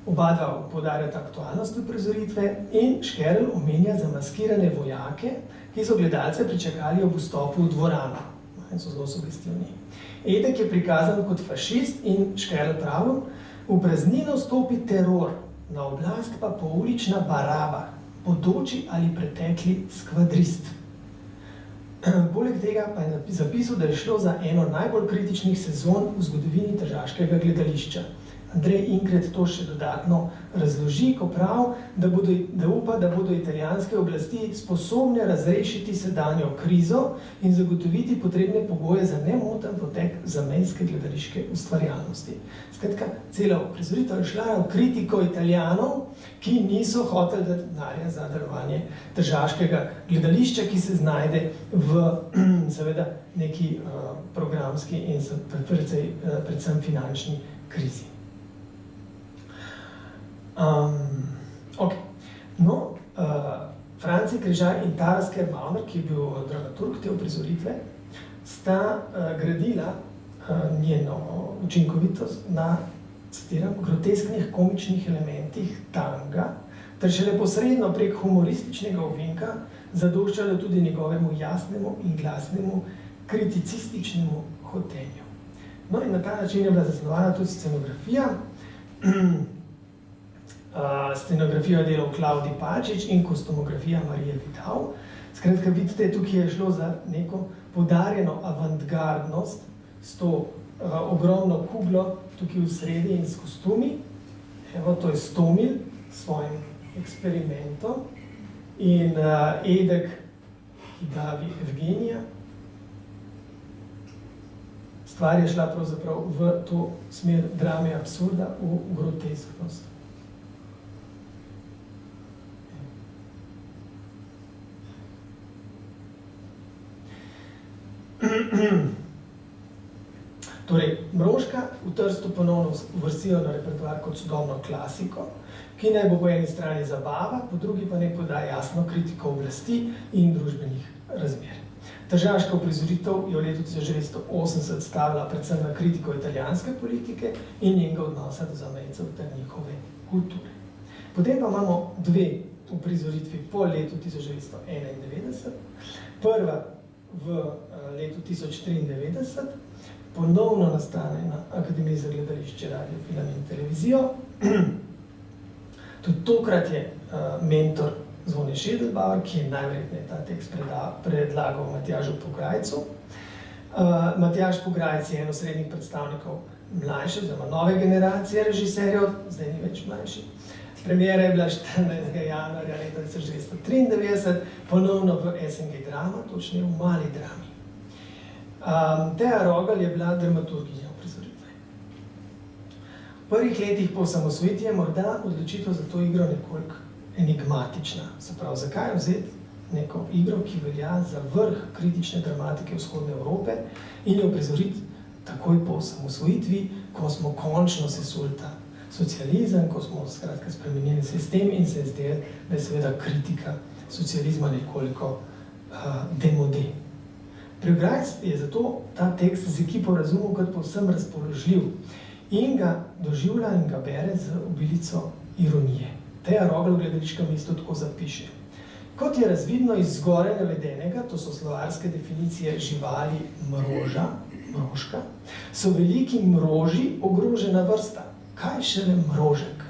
Oba dva poudarjata aktualnost uprizoritve in Škerl omenja zamaskirane vojake, ki so gledalce pričakali ob vstopu v dvorano. In so zelo sugestivni. Edek je prikazan kot fašist in Škerl pravi, v praznino stopi teror, na oblast pa poulična baraba, bodoči ali pretekli skvadrist. Poleg tega pa je zapisal, da je šlo za eno najbolj kritičnih sezon v zgodovini tržaškega gledališča. Andrej Inkret to še dodatno razloži, ko pravi, da upa, da bodo italijanske oblasti sposobne razrešiti sedanjo krizo in zagotoviti potrebne pogoje za nemoten potek zamejske gledališke ustvarjalnosti. Skratka, cela uprizoritev je šla v kritiko Italijanov, ki niso hoteli dati denarja za delovanje tržaškega gledališča, ki se znajde v seveda neki programski in predvsem finančni krizi. Franci Križaj in Taras Kerbauer, ki je bil dramaturg te uprizoritve, sta gradila njeno učinkovitost na, citiram, grotesknih komičnih elementih tanga, ter šele posredno prek humorističnega ovinka zadoščala tudi njegovemu jasnemu in glasnemu kriticističnemu hotenju. No in na ta način je bila zasnovana tudi scenografija. Scenografijo je delal Klavdij Palčič in kostumografija Marije Vidal. Skratka, vidite, tukaj je šlo za neko poudarjeno avantgardnost s to ogromno kuglo tukaj v sredi in s kostumi. Evo, to je Stomil s svojim eksperimentom in Edek, ki davi Evgenija. Stvar je šla pravzaprav v to smer drame absurda, v grotesknost. Torej, Mrožka v Trstu ponovno uvrstijo na repertoar kot sodobno klasiko, ki naj bo po eni strani zabava, po drugi pa naj poda jasno kritiko oblasti in družbenih razmer. Tržaška uprizoritev je v letu 1980 stavila predvsem na kritiko italijanske politike in njenega odnosa do zamejcev ter njihove kulture. Potem pa imamo dve uprizoritvi po letu 1991. Prva v letu 1093 ponovno nastane na Akademiji za gledališče, radio, film in televizijo. Tudi tokrat je mentor Zvone Šedelbauer, ki je najverjetneje ta tekst predlagal Matjažu Pograjcu. Matjaž Pograjc je eden osrednjih predstavnikov mlajše, oziroma nove generacije režiserjev, zdaj ni več mlajši. Premiera je bila 14. januarja leta 1993, ponovno v SNG Drama, točneje v Mali drami. Teja Rogalj je bila dramaturginja uprizoritve. V prvih letih po osamosvojitvi je morda odločitev za to igro nekoliko enigmatična. Se pravi, zakaj vzeti neko igro, ki velja za vrh kritične dramatike vzhodne Evrope in jo uprizoriti takoj po osamosvojitvi, ko smo končno sesuli ta socializem, ko smo skratka spremenili sistem in se je zdelo, da je seveda kritika socializma nekoliko demode. Pograjc je zato ta tekst z ekipo razumel kot povsem razpoložljiv in ga doživlja in ga bere z obilico ironije. Teja Rogalj v gledališkem listu tako zapiše. Kot je razvidno iz zgoraj navedenega, to so slovarske definicije živali mrožka, so veliki mroži ogrožena vrsta. Kaj šele mrožek?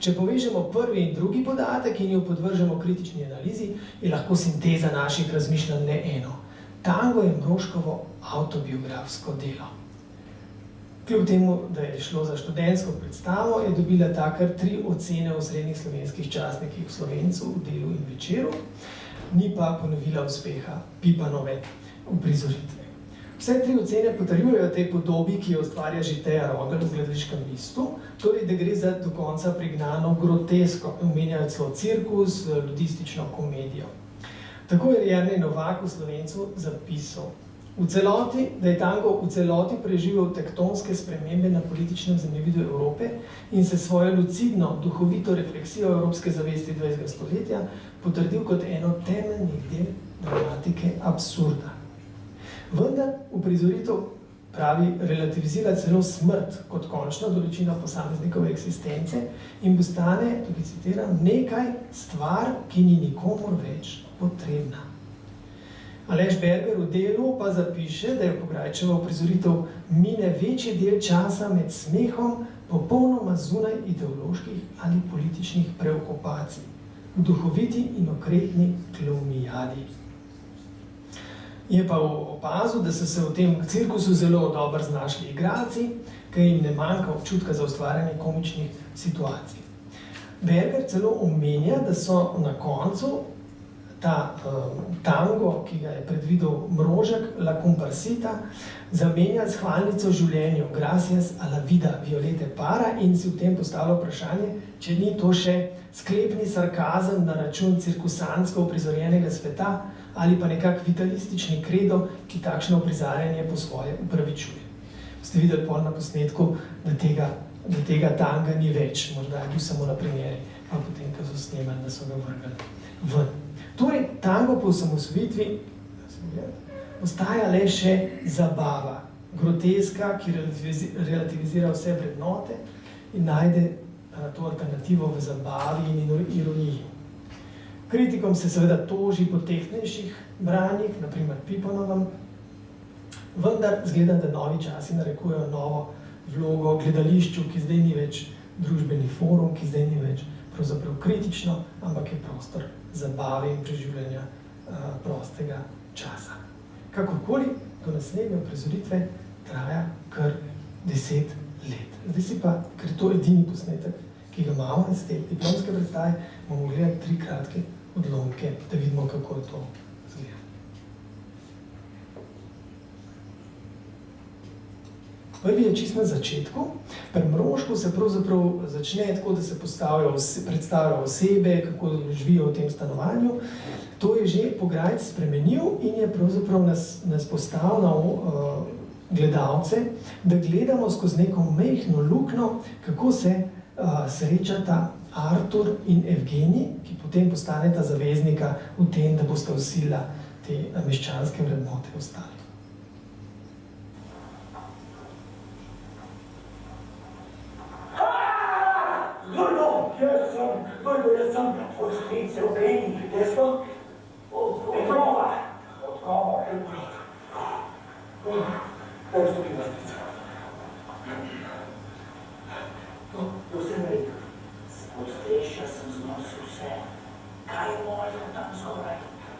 Če povežemo prvi in drugi podatek in jo podvržemo kritični analizi, je lahko sinteza naših razmišljanj le eno. Tango je Mrožkovo avtobiografsko delo. Kljub temu, da je šlo za študentsko predstavo, je dobila ta kar 3 ocene v osrednjih slovenskih časnikih v Slovencu, v Delu in Večeru, ni pa ponovila uspeha Pipanove uprizoritve. Vse tri ocene potrjujejo tej podobi, ki jo ustvarja že Teja Rogel v Gledališkem listu, torej, da gre za do konca prignano grotesko, omenjajo celo cirkus, ludistično komedijo. Tako je Jernej Novak v Slovencu zapisal, da je tango v celoti preživel tektonske spremembe na političnem zemljevidu Evrope in se svojo lucidno, duhovito refleksijo evropske zavesti 20. stoletja potrdil kot eno temeljnih del dramatike absurda. Vendar uprizoritev pravi relativizira celo smrt kot končno določino posameznikove eksistence in postane, tukaj citiram, nekaj stvar, ki ni nikomur več potrebna. Aleš Berger v delu pa zapiše, da je Pograjčeva uprizoritev mine večji del časa med smehom popolnoma zunaj ideoloških ali političnih preokupacij, v duhoviti in okretni klovnijadi. Je pa opazil, da so se v tem cirkusu zelo dobro znašli igralci, ker jim ne manjka občutka za ustvarjanje komičnih situacij. Berger celo omenja, da so na koncu ta tango, ki ga je predvidel Mrožek, La Comparsita, zamenjali s hvalnico življenju Gracias a la vida Violete Parra in si v tem postavlja vprašanje, če ni to še sklepni sarkazem na račun cirkusantsko uprizorjenega sveta ali pa nekak vitalistični kredo, ki takšno uprizarjanje po svoje upravičuje. Ste videli pol na posnetku, da tega tanga ni več, morda je bil samo na primeri, pa potem, ko so snemali, da so ga vrgali ven. Torej, tango po osamosvojitvi ostaja le še zabava, groteska, ki relativizira vse vrednote in najde to alternativo v zabavi in ironiji. Kritikom se seveda toži po tehtnejših branjih, naprimer Piponovem, vendar zgleda, da novi časi narekujejo novo vlogo gledališču, ki zdaj ni več družbeni forum, ki zdaj ni več pravzaprav kritično, ampak je prostor zabave in preživljanja prostega časa. Kakorkoli, do naslednje uprizoritve traja kar 10 let. Zdaj si pa, ker to je edini posnetek, ki ga imamo iz te diplomske predstave, bomo gledali 3 kratke odlomke, da vidimo, kako je to izgleda. Prvi je čisto na začetku. Pri Mrožku se pravzaprav začne tako, da se predstavljajo osebe, kako živijo v tem stanovanju. To je že Pograjc spremenil in je pravzaprav nas postavil na gledalce, da gledamo skozi neko majhno luknjo, kako se srečata Artur in Evgenij, ki potem postaneta zaveznika v tem, da bosta vsila te meščanske vrednote ostali. Jaz sem od strice v Beni, desno, Petrova, od koga, Kaj je stopila strica? To sem rekel, spod strešja sem znosil vse. Kaj je možno tam zgoraj?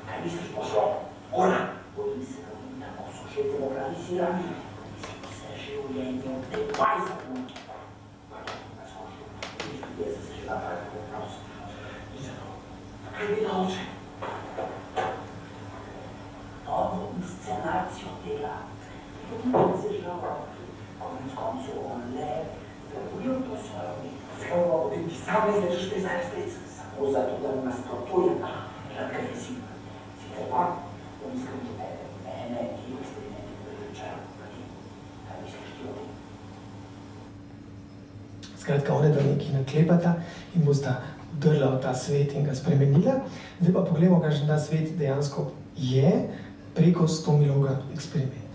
Kaj misliš pošlo? Ona! Bojim se, da bom tako so že demokratizirani. Mislim, vse življenje od te 20 minut. Jaz sem se že napravil tako prosto. In zato, kaj bi da oče? Novo inscenacijo dela. Potem se žal, konec koncu on le, prebolil to svojo umetnost. Skoro, potem ti sam ne zdržeš te zarestic, samo zato, da mu nasprotujem, žadka jezim. Sicer pa, bom iskal do tebe, mene, ki v eksperimentu priličajo, kaj misliš ti o tem? Skratka, one da nekaj naklepata in bosta vdrla v ta svet in ga spremenila. Zdaj pa pogledamo, kakšen ta svet dejansko je preko 100-milovega eksperimenta.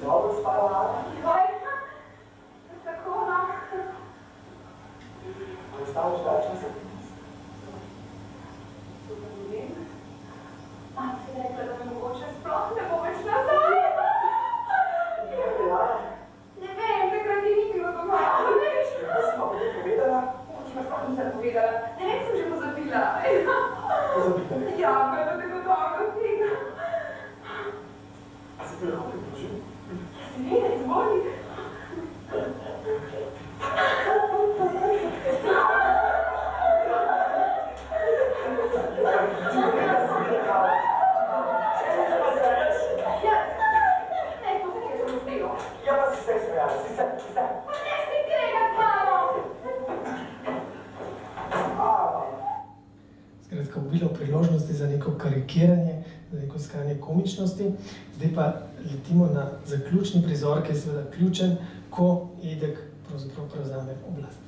dobro spala? Joj, tako no. Ostalo še dalj časa? Super, ne vem. Mam si rekla, da me mogoče sploh ne bo več nazaj. Ne vem, takrat ti ni bilo doma. Kaj si pa potem povedala? Mogoče pa sploh nisem povedala. Ne vem, sem že pozabila. Pozabila. Ja, pa je tako dobro tega. A se ti lahko pridružim? Seveda, izvoli. Ja, pa si se smejala, si se. Pa ne si tega, mamo! Skratka, bilo priložnosti za neko karikiranje, za neko iskanje komičnosti. Zdaj pa letimo na zaključni prizor, ki je seveda ključen, ko Edek pravzaprav prevzame oblast.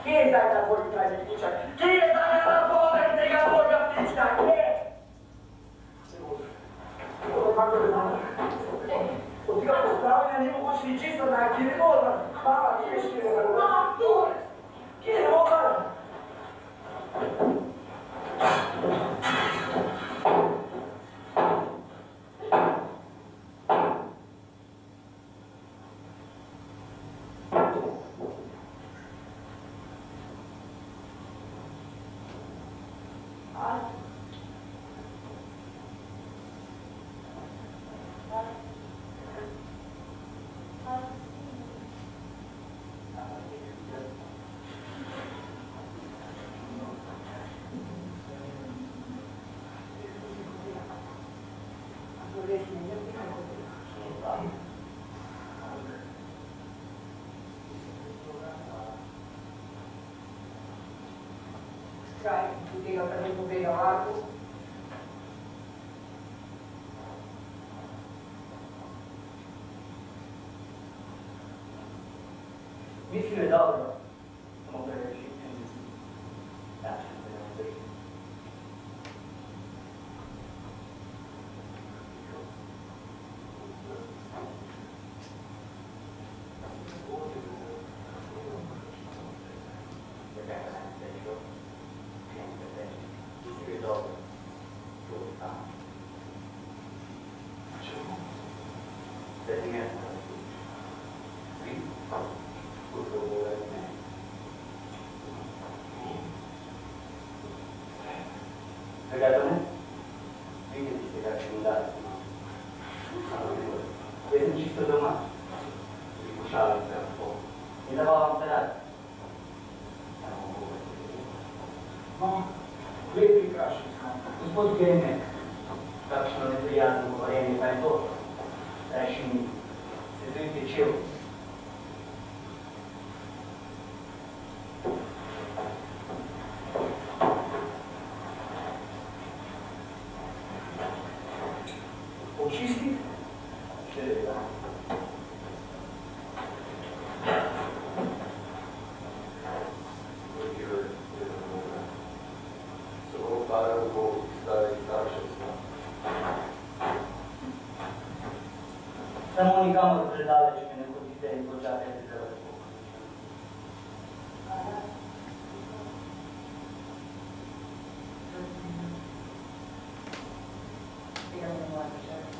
Kje je zdaj ta tvoj trajni ptičak? Kje je zdaj ta pomen tega tvojega ptička? Kje? Od tega pozdravljanja ni mogoče ničesar najti, ne morem. Mama, kje je štiri? Kje je revolver? Kaj, tega pa ni povedal Arku. Mislim, je dobro. Samo preveč intenzivno. Takšno, da ne drži. Pregado, ne? Vidite ste, kakšen udarec imam. Jaz sem čisto doma. Pošalim se lahko. In zabavam se rad. No, lepi kraški smo. Gospod Geremek, kakšno neprijazno govorenje pa je to. Rajši mi, se tu tečel. Očistiti? Še da. Samo nikamor predaleč me ne hodite in počakajte za lepo. Tega ne morem počakati.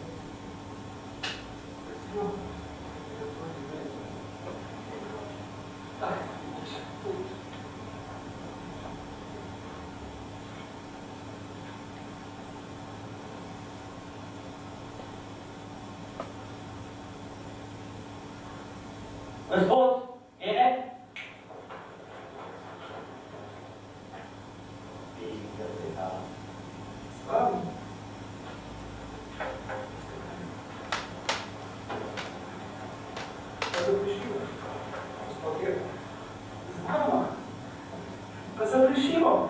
Gospod, Edek? S vami? Pa se prišimo. Gospod Edek? Z vama? Pa se prišimo.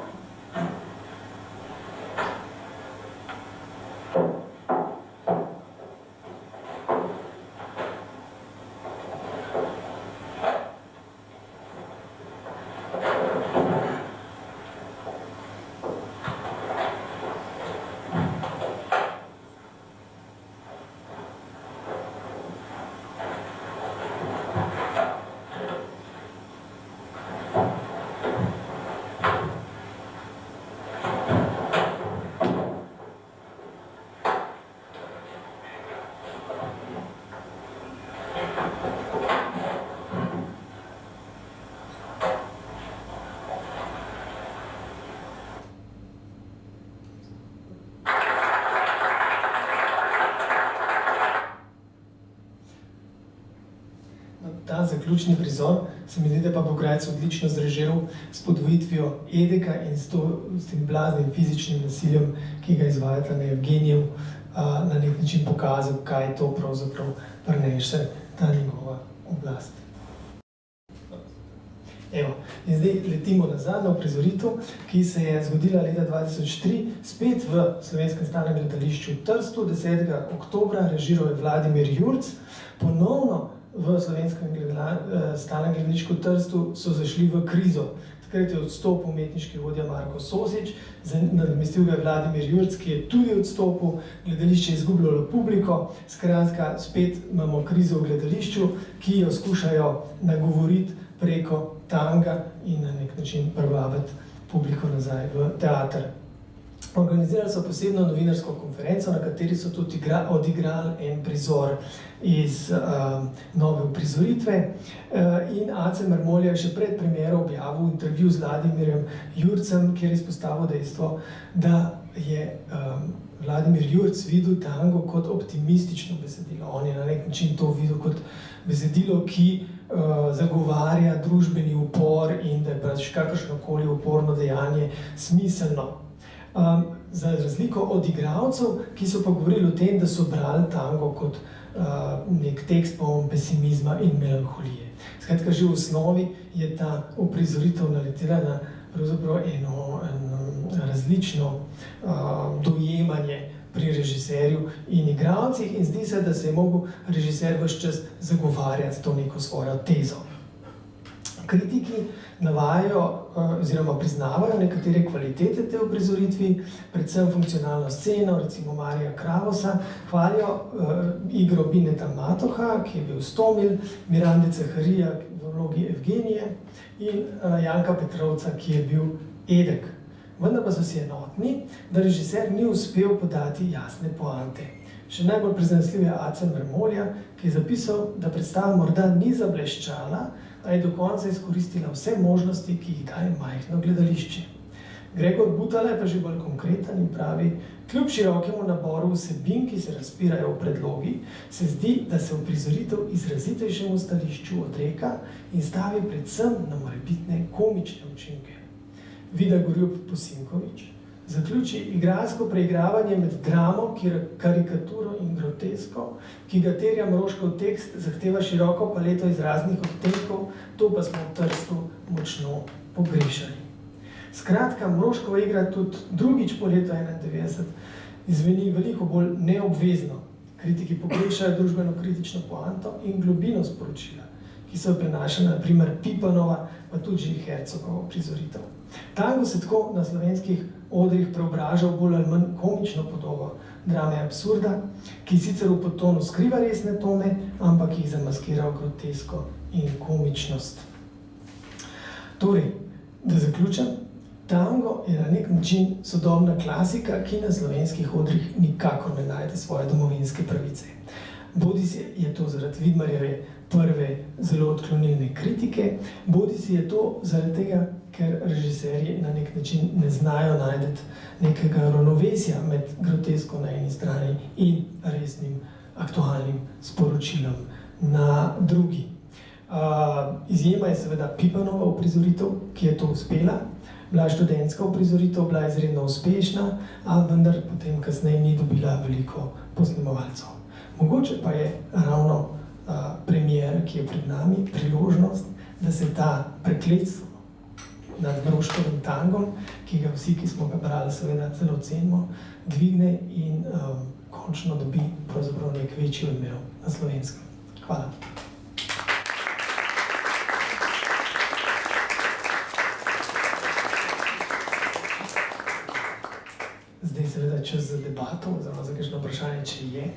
ta zaključni prizor se mi zdi, da pa bo Grajec odlično zrežiral s podvojitvijo Edeka in s tem blaznim fizičnim nasiljem, ki ga izvajata na Evgenijev, na nek način pokazal, kaj to pravzaprav prinese ta njegova oblast. Evo, in zdaj letimo nazaj na uprizoritev, ki se je zgodila leta 2003, spet v Slovenskem stalnem gledališču v Trstu, 10. oktobra, režiral je Vladimir Jurc. Ponovno v Slovenskem stalnem gledališču v Trstu so zašli v krizo. Takrat je odstopil umetniški vodja Marko Sosič, nadomestil ga je Vladimir Jurc, ki je tudi odstopil, gledališče je izgubljalo publiko. Skratka, spet imamo krizo v gledališču, ki jo skušajo nagovoriti preko tanga in na nek način privabiti publiko nazaj v teater. Organizirali so posebno novinarsko konferenco, na kateri so tudi odigrali en prizor iz nove uprizoritve. In Ace Mrmolja je še pred premiero objavil intervju z Vladimirjem Jurcem, kjer je izpostavil dejstvo, da je Vladimir Jurc videl tango kot optimistično besedilo. On je na nek način to videl kot besedilo, ki zagovarja družbeni upor in da je pač kakršnokoli uporno dejanje smiselno. Za razliko od igralcev, ki so pa govorili o tem, da so brali tango kot nek tekst poln pesimizma in melanholije. Skratka, že v osnovi je ta uprizoritev naletela na pravzaprav eno različno dojemanje pri režiserju in igralcih in zdi se, da se je mogel režiser ves čas zagovarjati to neko svojo tezo. Kritiki navajajo oziroma priznavajo nekatere kvalitete te uprizoritvi, predvsem funkcionalno sceno, recimo Marija Kravosa, hvalijo igro Bineta Matoha, ki je bil Stomil, Mirande Caharija v vlogi Evgenije in Janka Petrovca, ki je bil Edek. Vendar pa so si enotni, da režiser ni uspel podati jasne poante. Še najbolj prizanesljiv je Ace Mrmolja, ki je zapisal, da predstava morda ni zableščala, a je do konca izkoristila vse možnosti, ki jih daje majhno gledališče. Gregor Butala je pa že bolj konkreten in pravi, kljub širokemu naboru vsebin, ki se razpirajo v predlogi, se zdi, da se uprizoritev izrazitejšemu stališču odreka in stavi predvsem na morebitne komične učinke. Vida Gorjup Posinković zaključi igralsko preigravanje med dramo, karikaturo in grotesko, ki ga terja Mroškov tekst, zahteva široko paleto izraznih odtenkov, to pa smo v Trstu močno pogrešali. Skratka, Mroškova igra tudi drugič po letu 1991 izveni veliko bolj neobvezno. Kritiki pogrešajo družbeno-kritično poanto in globino sporočila, ki so prenašali na primer Pipanova, pa tudi Hercogova prizoritev. Tango se tako na slovenskih odrih preobraža v bolj ali manj komično podobo drame absurda, ki sicer v podtonu skriva resne tone, ampak jih zamaskira v grotesko in komičnost. Torej, da zaključim, tango je na nek način sodobna klasika, ki na slovenskih odrih nikakor ne najde svoje domovinske pravice. Bodisi je to zaradi Vidmarjeve prve zelo odklonilne kritike, bodisi je to zaradi tega, ker režiserji na nek način ne znajo najti nekega ravnovesja med grotesko na eni strani in resnim aktualnim sporočilom na drugi. Izjema je seveda Pipanova uprizoritev, ki je to uspela. Bila študentska uprizoritev, bila izredno uspešna, a vendar potem kasneje ni dobila veliko posnemovalcev. Mogoče pa je ravno premiera, ki je pred nami, priložnost, da se ta prekletstvo nad Mroškovim tangom, ki ga vsi, ki smo ga brali, seveda zelo cenimo, dvigne in končno dobi pravzaprav nek večji odmev na Slovenskem. Hvala. Zdaj seveda čas za debato, oziroma za kakšno vprašanje, če je.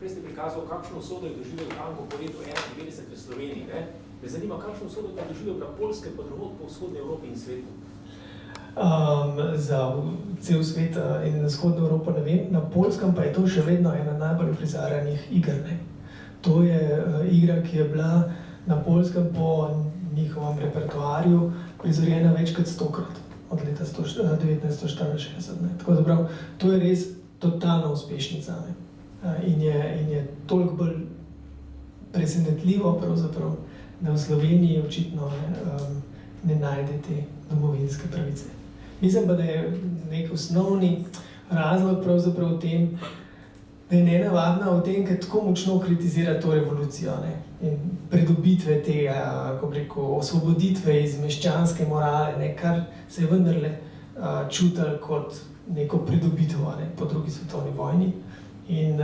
Prej ste prikazal, kakšno usodo je doživel tango po letu 1991 v Sloveniji. Me zanima, kakšno usodo je doživel na Poljskem, pa drugod po vzhodni Evropi in svetu? Za cel svet in vzhodno Evropo ne vem, na Poljskem pa je to še vedno ena najbolj uprizarjanih iger. To je igra, ki je bila na Poljskem po njihovem repertoarju prizorjena več kot 100-krat od leta 1964. Tako da prav, to je res totalna uspešnica. In je toliko bolj presenetljivo, pravzaprav, da v Sloveniji očitno ne najde te domovinske pravice. Mislim pa, da je nek osnovni razlog pravzaprav v tem, da je nenavadna v tem, ker tako močno kritizira to revolucijo, ne? In pridobitve tega, kako bi rekel, osvoboditve iz meščanske morale, ne? Kar se je vendarle čutilo kot neko pridobitev, ne? Po drugi svetovni vojni. In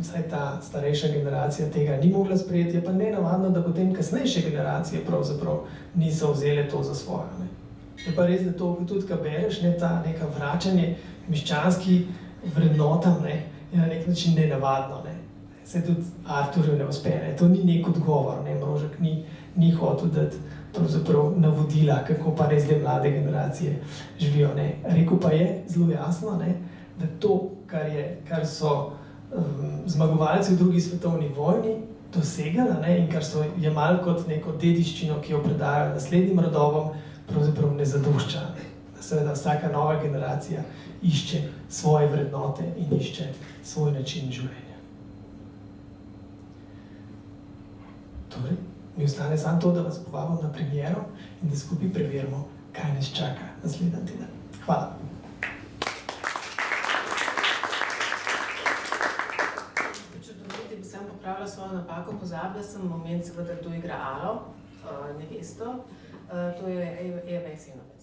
saj ta starejša generacija tega ni mogla sprejeti, je pa nenavadno, da potem kasnejše generacije pravzaprav niso vzele to za svojo, ne? Je pa res, da to tudi, kaj bereš, ne, ta neka vračanje meščanski vrednotam, ne, je na nek način nenavadno, ne. Se tudi Arturju ne uspe, ne. To ni nek odgovor, ne. Mrožek ni hotel dati pravzaprav navodila, kako pa res te mlade generacije živijo, ne. Rekel pa je zelo jasno, ne, da to, kar so zmagovalci v drugi svetovni vojni dosegali, ne, in kar so jemali kot neko dediščino, ki jo predajo naslednjim rodovom, pravzaprav ne zadošča. Seveda vsaka nova generacija išče svoje vrednote in išče svoj način življenja. Torej, mi ostane samo to, da vas povabim na premiero in da skupaj preverimo, kaj nas čaka naslednji teden. Hvala. Če dovolite, bi sem popravila svojo napako, pozabila sem moment, seveda, kdo igra Alo, nevesto. To je Eva Jesenovec.